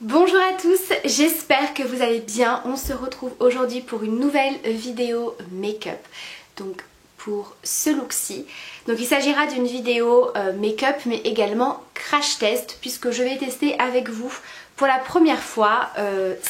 Bonjour à tous, j'espère que vous allez bien. On se retrouve aujourd'hui pour une nouvelle vidéo make-up. Donc pour ce look-ci. Donc il s'agira d'une vidéo make-up mais également crash test puisque je vais tester avec vous pour la première fois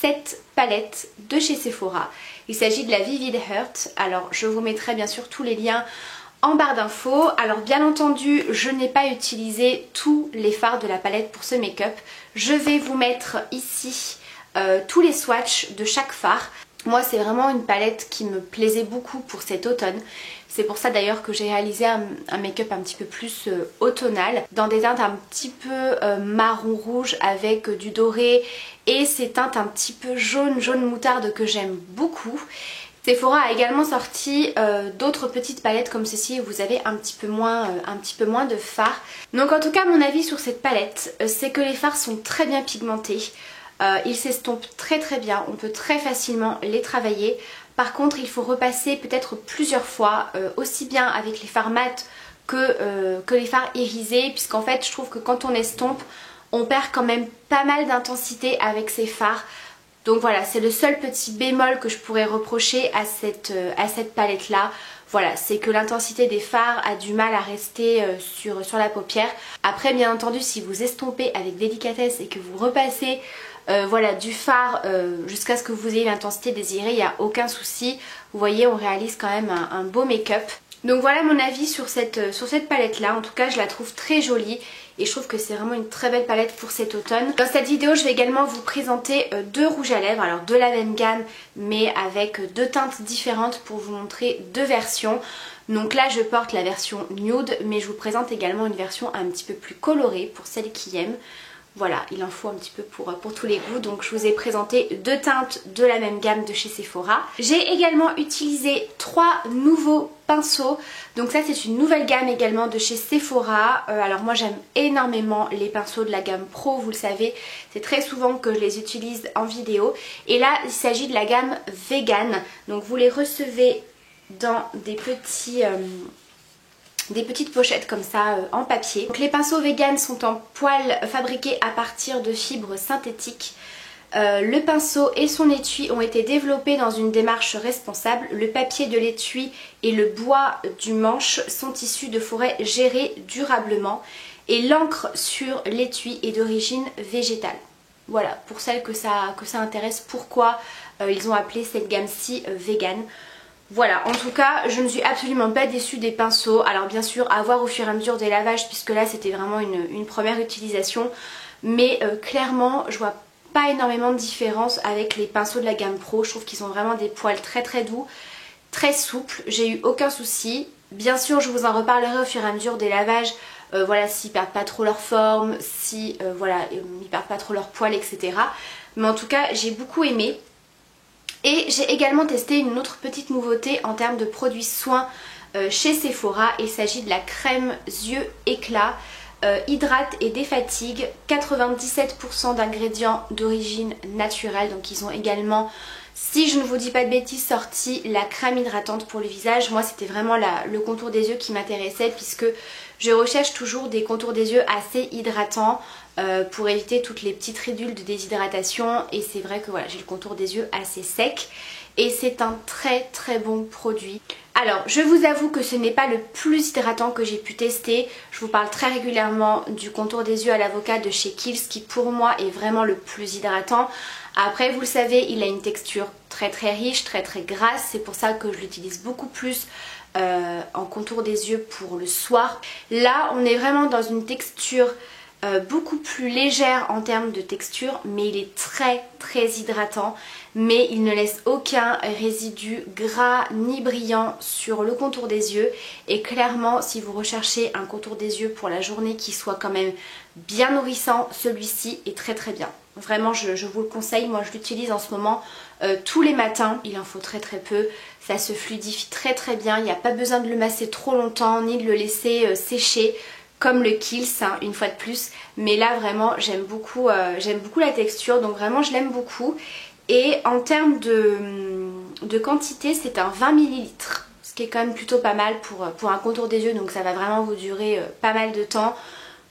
cette palette de chez Sephora. Il s'agit de la Vivid Heart. Alors je vous mettrai bien sûr tous les liens en barre d'infos. Alors bien entendu je n'ai pas utilisé tous les fards de la palette pour ce make-up. Je vais vous mettre ici tous les swatchs de chaque fard. Moi c'est vraiment une palette qui me plaisait beaucoup pour cet automne. C'est pour ça d'ailleurs que j'ai réalisé un make-up un petit peu plus automnal, dans des teintes un petit peu marron rouge avec du doré et ces teintes un petit peu jaune moutarde que j'aime beaucoup. Sephora a également sorti d'autres petites palettes comme ceci où vous avez un petit peu moins de fards. Donc en tout cas mon avis sur cette palette c'est que les fards sont très bien pigmentés. Ils s'estompent très bien, on peut très facilement les travailler. Par contre il faut repasser peut-être plusieurs fois, aussi bien avec les fards mat que les fards irisés, puisqu'en fait je trouve que quand on estompe on perd quand même pas mal d'intensité avec ces fards. Donc voilà, c'est le seul petit bémol que je pourrais reprocher à cette palette là. Voilà, c'est que l'intensité des fards a du mal à rester sur la paupière. Après bien entendu si vous estompez avec délicatesse et que vous repassez voilà, du fard jusqu'à ce que vous ayez l'intensité désirée, il n'y a aucun souci. Vous voyez, on réalise quand même un beau make-up. Donc voilà mon avis sur cette palette là. En tout cas je la trouve très jolie et je trouve que c'est vraiment une très belle palette pour cet automne. Dans cette vidéo je vais également vous présenter deux rouges à lèvres, alors de la même gamme mais avec deux teintes différentes pour vous montrer deux versions. Donc là je porte la version nude mais je vous présente également une version un petit peu plus colorée pour celles qui aiment. Voilà, il en faut un petit peu pour tous les goûts. Donc je vous ai présenté deux teintes de la même gamme de chez Sephora. J'ai également utilisé trois nouveaux pinceaux. Donc ça c'est une nouvelle gamme également de chez Sephora. Alors moi j'aime énormément les pinceaux de la gamme Pro, vous le savez. C'est très souvent que je les utilise en vidéo. Et là il s'agit de la gamme Vegan. Donc vous les recevez dans des petites pochettes comme ça en papier. Donc les pinceaux vegan sont en poils fabriqués à partir de fibres synthétiques. Le pinceau et son étui ont été développés dans une démarche responsable. Le papier de l'étui et le bois du manche sont issus de forêts gérées durablement. Et l'encre sur l'étui est d'origine végétale. Voilà, pour celles que ça intéresse, pourquoi ils ont appelé cette gamme-ci vegan. Voilà, en tout cas je ne suis absolument pas déçue des pinceaux. Alors bien sûr à voir au fur et à mesure des lavages puisque là c'était vraiment une première utilisation. Mais clairement je vois pas énormément de différence avec les pinceaux de la gamme Pro. Je trouve qu'ils ont vraiment des poils très doux, très souples. J'ai eu aucun souci. Bien sûr je vous en reparlerai au fur et à mesure des lavages. Voilà, s'ils perdent pas trop leur forme, si voilà, ils perdent pas trop leur poil, etc. Mais en tout cas j'ai beaucoup aimé. Et j'ai également testé une autre petite nouveauté en termes de produits soins chez Sephora. Il s'agit de la crème yeux éclat, hydrate et défatigue, 97% d'ingrédients d'origine naturelle. Donc ils ont également, si je ne vous dis pas de bêtises, sorti la crème hydratante pour le visage. Moi c'était vraiment le contour des yeux qui m'intéressait puisque je recherche toujours des contours des yeux assez hydratants pour éviter toutes les petites ridules de déshydratation. Et c'est vrai que voilà, j'ai le contour des yeux assez sec et c'est un très bon produit. Alors je vous avoue que ce n'est pas le plus hydratant que j'ai pu tester. Je vous parle très régulièrement du contour des yeux à l'avocat de chez Kiehl's qui pour moi est vraiment le plus hydratant. Après vous le savez, il a une texture très riche, très grasse. C'est pour ça que je l'utilise beaucoup plus en contour des yeux pour le soir. Là on est vraiment dans une texture beaucoup plus légère en termes de texture, mais il est très hydratant, mais il ne laisse aucun résidu gras ni brillant sur le contour des yeux. Et clairement si vous recherchez un contour des yeux pour la journée qui soit quand même bien nourrissant, celui-ci est très bien. Vraiment je vous le conseille, moi je l'utilise en ce moment tous les matins, il en faut très peu, ça se fluidifie très bien, il n'y a pas besoin de le masser trop longtemps ni de le laisser sécher comme le Kiehl's hein, une fois de plus. Mais là vraiment j'aime beaucoup la texture, donc vraiment je l'aime beaucoup. Et en termes de quantité c'est un 20 ml, ce qui est quand même plutôt pas mal pour un contour des yeux, donc ça va vraiment vous durer pas mal de temps.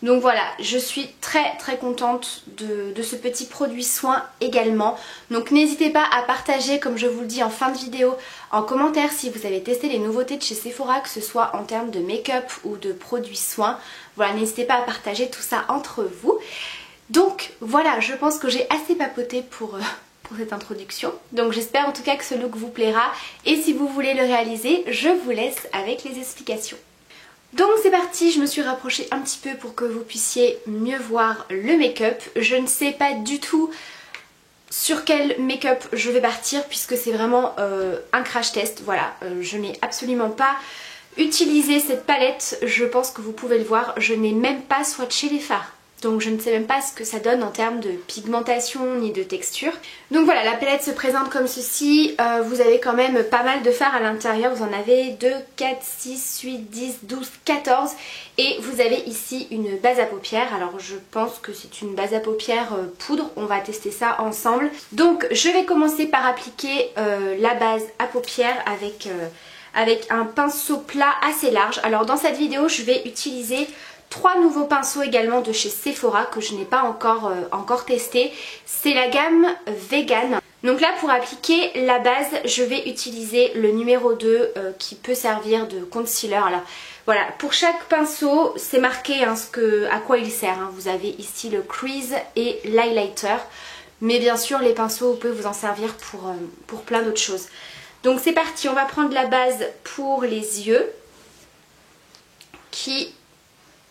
Donc voilà, je suis très contente de ce petit produit soin également. Donc n'hésitez pas à partager, comme je vous le dis en fin de vidéo, en commentaire si vous avez testé les nouveautés de chez Sephora, que ce soit en termes de make-up ou de produits soins. Voilà, n'hésitez pas à partager tout ça entre vous. Donc voilà, je pense que j'ai assez papoté pour cette introduction. Donc j'espère en tout cas que ce look vous plaira. Et si vous voulez le réaliser, je vous laisse avec les explications. Donc c'est parti, je me suis rapprochée un petit peu pour que vous puissiez mieux voir le make-up. Je ne sais pas du tout sur quel make-up je vais partir puisque c'est vraiment un crash test. Voilà, je n'ai absolument pas utilisé cette palette, je pense que vous pouvez le voir. Je n'ai même pas swatché les fards. Donc je ne sais même pas ce que ça donne en termes de pigmentation ni de texture. Donc voilà, la palette se présente comme ceci. Vous avez quand même pas mal de fards à l'intérieur. Vous en avez 2, 4, 6, 8, 10, 12, 14. Et vous avez ici une base à paupières. Alors je pense que c'est une base à paupières poudre. On va tester ça ensemble. Donc je vais commencer par appliquer la base à paupières avec un pinceau plat assez large. Alors dans cette vidéo, je vais utiliser 3 nouveaux pinceaux également de chez Sephora que je n'ai pas encore testé. C'est la gamme Vegan. Donc là pour appliquer la base, je vais utiliser le numéro 2 qui peut servir de concealer. Alors voilà, pour chaque pinceau c'est marqué hein, à quoi il sert. Hein. Vous avez ici le crease et l'highlighter. Mais bien sûr les pinceaux vous pouvez vous en servir pour plein d'autres choses. Donc c'est parti, on va prendre la base pour les yeux qui...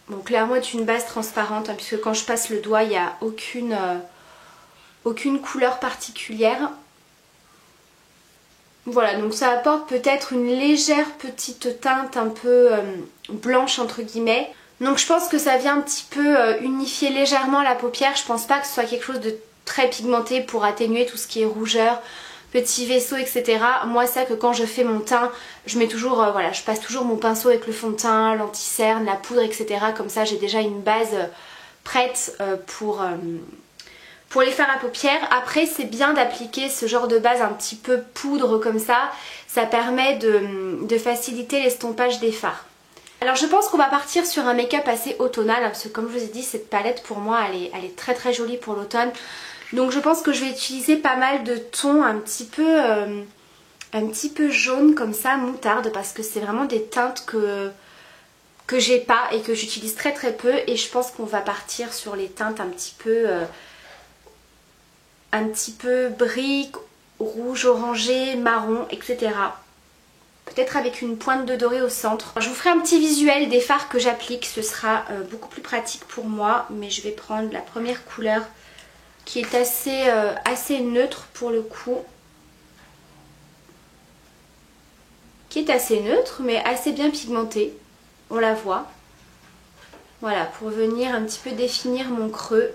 Bon, clairement est une base transparente hein, puisque quand je passe le doigt il n'y a aucune couleur particulière. Voilà, donc ça apporte peut-être une légère petite teinte un peu blanche entre guillemets. Donc je pense que ça vient un petit peu unifier légèrement la paupière. Je pense pas que ce soit quelque chose de très pigmenté pour atténuer tout ce qui est rougeur, petits vaisseaux, etc. Moi c'est que quand je fais mon teint, je mets toujours, voilà, je passe toujours mon pinceau avec le fond de teint, l'anti-cerne, la poudre, etc. Comme ça j'ai déjà une base prête pour les fards à paupières. Après c'est bien d'appliquer ce genre de base un petit peu poudre comme ça. Ça permet de faciliter l'estompage des fards. Alors je pense qu'on va partir sur un make-up assez automnal hein, parce que comme je vous ai dit cette palette pour moi elle est très jolie pour l'automne. Donc je pense que je vais utiliser pas mal de tons un petit peu jaune comme ça, moutarde, parce que c'est vraiment des teintes que j'ai pas et que j'utilise très peu. Et je pense qu'on va partir sur les teintes un petit peu brique, rouge, orangé, marron, etc. Peut-être avec une pointe de doré au centre. Je vous ferai un petit visuel des fards que j'applique, ce sera beaucoup plus pratique pour moi. Mais je vais prendre la première couleur qui est assez neutre pour le coup. Qui est assez neutre mais assez bien pigmentée. On la voit. Voilà, pour venir un petit peu définir mon creux.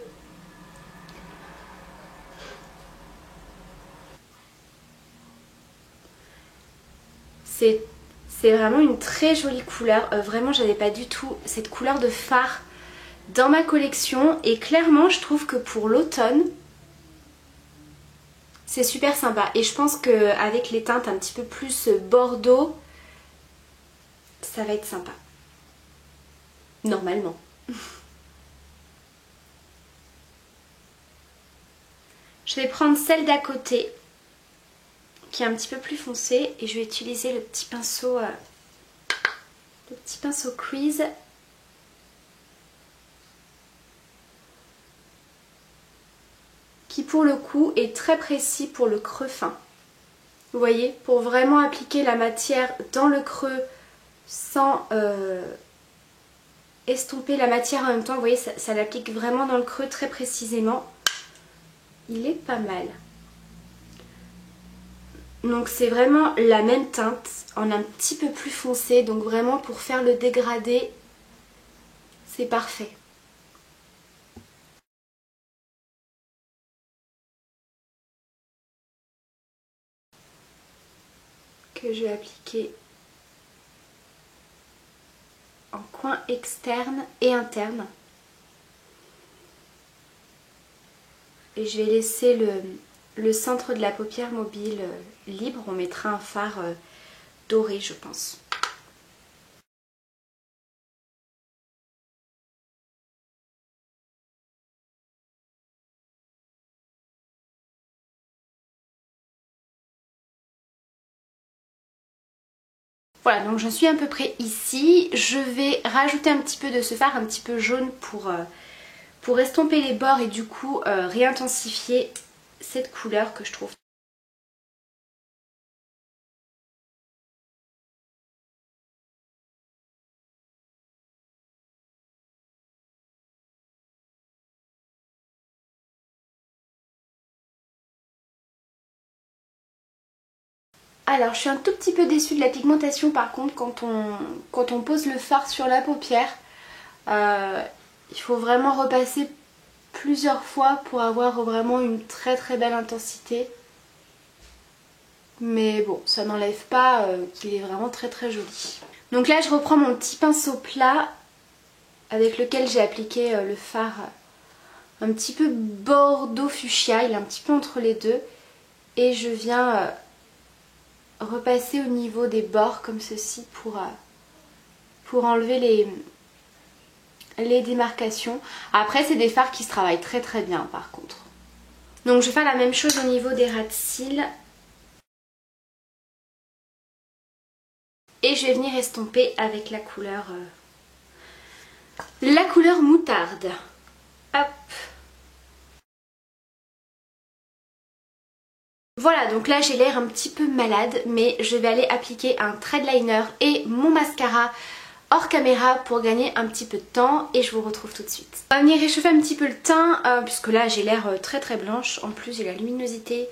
C'est vraiment une très jolie couleur. Vraiment, j'avais pas du tout cette couleur de fard dans ma collection. Et clairement, je trouve que pour l'automne, c'est super sympa. Et je pense qu'avec les teintes un petit peu plus bordeaux, ça va être sympa. Normalement. Je vais prendre celle d'à côté, qui est un petit peu plus foncée. Et je vais utiliser le petit pinceau crease. Qui pour le coup est très précis pour le creux fin. Vous voyez, pour vraiment appliquer la matière dans le creux sans estomper la matière en même temps. Vous voyez, ça l'applique vraiment dans le creux très précisément. Il est pas mal. Donc c'est vraiment la même teinte en un petit peu plus foncé. Donc vraiment pour faire le dégradé, c'est parfait. Que je vais appliquer en coin externe et interne. Et je vais laisser le centre de la paupière mobile libre. On mettra un fard doré, je pense. Voilà, donc j'en suis à peu près ici. Je vais rajouter un petit peu de ce fard, un petit peu jaune pour estomper les bords et du coup réintensifier cette couleur que je trouve. Alors je suis un tout petit peu déçue de la pigmentation par contre quand on pose le fard sur la paupière. Il faut vraiment repasser plusieurs fois pour avoir vraiment une très très belle intensité. Mais bon, ça n'enlève pas qu'il est vraiment très très joli. Donc là je reprends mon petit pinceau plat avec lequel j'ai appliqué le fard un petit peu bordeaux fuchsia, il est un petit peu entre les deux. Et je viens repasser au niveau des bords comme ceci pour enlever les démarcations. Après c'est des fards qui se travaillent très très bien par contre. Donc je vais faire la même chose au niveau des ras de cils. Et je vais venir estomper avec la couleur moutarde. Hop. Voilà, donc là j'ai l'air un petit peu malade, mais je vais aller appliquer un thread liner et mon mascara hors caméra pour gagner un petit peu de temps et je vous retrouve tout de suite. On va venir réchauffer un petit peu le teint puisque là j'ai l'air très très blanche. En plus j'ai la luminosité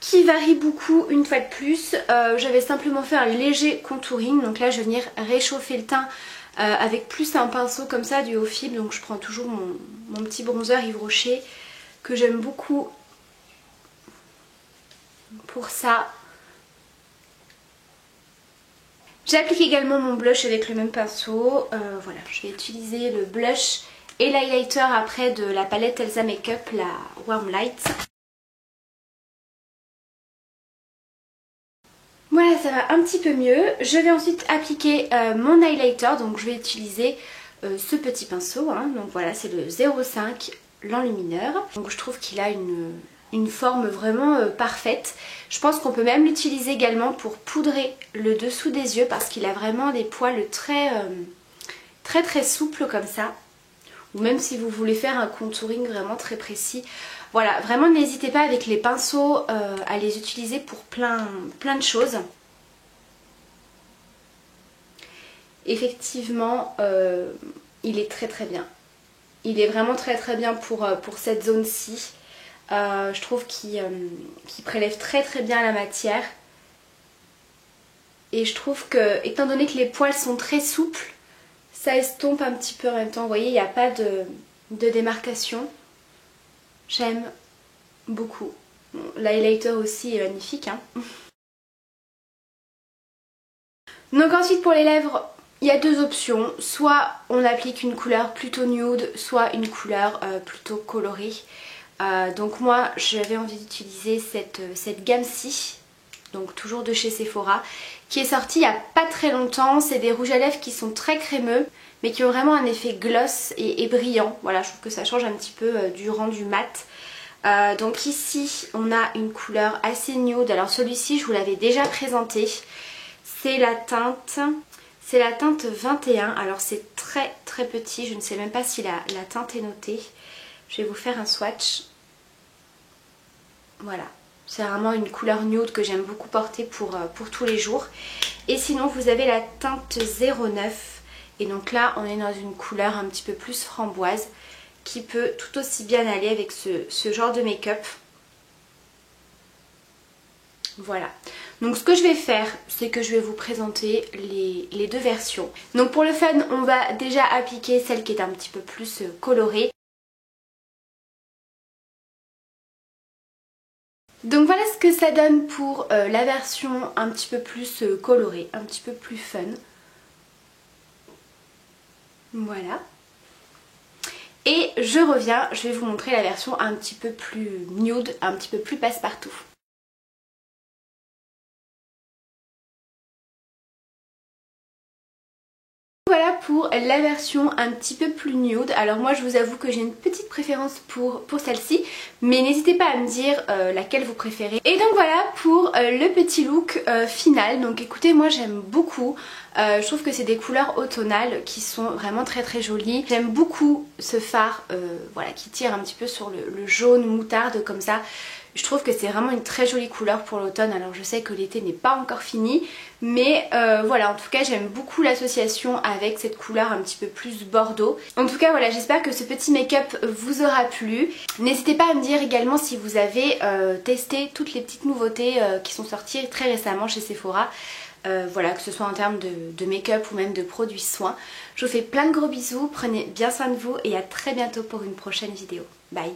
qui varie beaucoup une fois de plus. J'avais simplement fait un léger contouring, donc là je vais venir réchauffer le teint avec plus un pinceau comme ça du haut fibre. Donc je prends toujours mon petit bronzer Yves Rocher que j'aime beaucoup pour ça. J'applique également mon blush avec le même pinceau. Voilà, je vais utiliser le blush et l'highlighter après de la palette Elsa Makeup, la Warm Light. Voilà, ça va un petit peu mieux. Je vais ensuite appliquer mon highlighter, donc je vais utiliser ce petit pinceau. Hein. Donc voilà, c'est le 05 l'enlumineur. Donc je trouve qu'il a une forme vraiment parfaite. Je pense qu'on peut même l'utiliser également pour poudrer le dessous des yeux parce qu'il a vraiment des poils très très souples comme ça. Ou même si vous voulez faire un contouring vraiment très précis. Voilà, vraiment n'hésitez pas avec les pinceaux à les utiliser pour plein de choses. Effectivement, il est très très bien. Il est vraiment très très bien pour cette zone-ci. Je trouve qu'il prélève très très bien la matière. Et je trouve que, étant donné que les poils sont très souples, ça estompe un petit peu en même temps. Vous voyez, il n'y a pas de démarcation. J'aime beaucoup. Bon, l'highlighter aussi est magnifique. Hein. Donc ensuite pour les lèvres, il y a deux options. Soit on applique une couleur plutôt nude, soit une couleur plutôt colorée. Donc moi j'avais envie d'utiliser cette gamme-ci, donc toujours de chez Sephora, qui est sortie il n'y a pas très longtemps. C'est des rouges à lèvres qui sont très crémeux mais qui ont vraiment un effet gloss et brillant. Voilà, je trouve que ça change un petit peu du rendu mat. Donc ici on a une couleur assez nude. Alors celui-ci je vous l'avais déjà présenté. C'est la teinte 21. Alors c'est très très petit. Je ne sais même pas si la teinte est notée. Je vais vous faire un swatch. Voilà. C'est vraiment une couleur nude que j'aime beaucoup porter pour tous les jours. Et sinon vous avez la teinte 09. Et donc là on est dans une couleur un petit peu plus framboise qui peut tout aussi bien aller avec ce genre de make-up. Voilà. Donc ce que je vais faire, c'est que je vais vous présenter les deux versions. Donc pour le fun, on va déjà appliquer celle qui est un petit peu plus colorée. Donc voilà ce que ça donne pour la version un petit peu plus colorée, un petit peu plus fun. Voilà. Et je reviens, je vais vous montrer la version un petit peu plus nude, un petit peu plus passe-partout. Voilà pour la version un petit peu plus nude. Alors moi je vous avoue que j'ai une petite préférence pour celle-ci, mais n'hésitez pas à me dire laquelle vous préférez. Et donc voilà pour le petit look final. Donc écoutez, moi j'aime beaucoup. Je trouve que c'est des couleurs automnales qui sont vraiment très très jolies. J'aime beaucoup ce fard voilà, qui tire un petit peu sur le jaune moutarde comme ça. Je trouve que c'est vraiment une très jolie couleur pour l'automne. Alors je sais que l'été n'est pas encore fini, mais voilà, en tout cas j'aime beaucoup l'association avec cette couleur un petit peu plus bordeaux. En tout cas voilà, j'espère que ce petit make-up vous aura plu. N'hésitez pas à me dire également si vous avez testé toutes les petites nouveautés qui sont sorties très récemment chez Sephora. Voilà, que ce soit en termes de make-up ou même de produits soins. Je vous fais plein de gros bisous, prenez bien soin de vous et à très bientôt pour une prochaine vidéo. Bye!